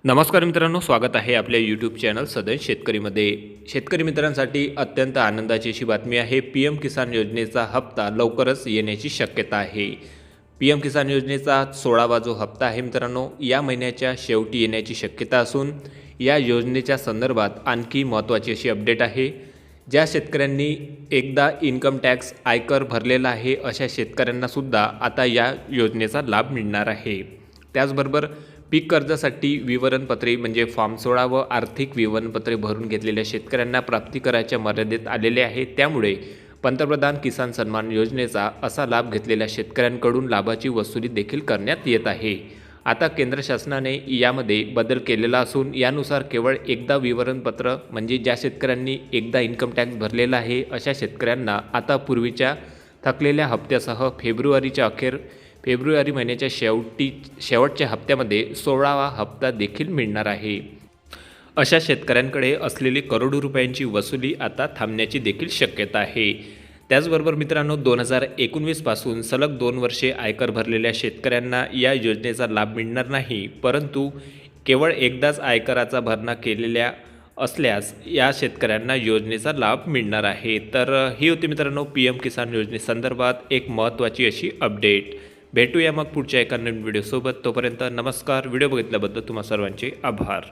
नमस्कार मित्रांनो, स्वागत आहे आपल्या यूट्यूब चॅनल सदैव शेतकरीमध्ये। शेतकरी मित्रांसाठी अत्यंत आनंदाची अशी बातमी आहे। पी एम किसान योजनेचा हप्ता लवकरच येण्याची शक्यता आहे। पी एम किसान योजनेचा 16वा जो हप्ता आहे मित्रांनो, या महिन्याच्या शेवटी येण्याची शक्यता असून या योजनेच्या संदर्भात आणखी महत्त्वाची अशी अपडेट आहे। ज्या शेतकऱ्यांनी एकदा इन्कम टॅक्स आयकर भरलेला आहे अशा शेतकऱ्यांनासुद्धा आता या योजनेचा लाभ मिळणार आहे। त्याचबरोबर पीक कर्जासाठी विवरणपत्रे म्हणजे फॉर्म 16 व आर्थिक विवरणपत्रे भरून घेतलेल्या शेतकऱ्यांना प्राप्ती कराच्या मर्यादेत आलेले आहे। त्यामुळे पंतप्रधान किसान सन्मान योजनेचा असा लाभ घेतलेल्या शेतकऱ्यांकडून लाभाची वसुली देखील करण्यात येत आहे। आता केंद्र शासनाने यामध्ये बदल केलेला असून यानुसार केवळ एकदा विवरणपत्र म्हणजे ज्या शेतकऱ्यांनी एकदा इन्कम टॅक्स भरलेला आहे अशा शेतकऱ्यांना आता पूर्वीच्या थकलेल्या हप्त्यासह फेब्रुवारी महिन्याच्या शेवटच्या हप्त्यामध्ये 16वा हप्ता देखील मिळणार आहे। अशा शेतकऱ्यांकडे असलेली करोडो रुपयांची वसुली आता थांबण्याची देखील शक्यता आहे। त्याचबरोबर मित्रांनो, 2019 पासून सलग 2 वर्षे आयकर भरलेल्या शेतकऱ्यांना या योजनेचा लाभ मिळणार नाही, परंतु केवळ एकदाच आयकराचा भरणा केलेल्या असल्यास या शेतकऱ्यांना योजनेचा लाभ मिळणार आहे। तर ही होती मित्रांनो पी एम किसान योजनेसंदर्भात एक महत्त्वाची अशी अपडेट। भेटूया मग पुढच्या एका नवीन व्हिडिओसोबत। तोपर्यंत नमस्कार। व्हिडिओ बघितल्याबद्दल तुम्हा सर्वांचे आभार।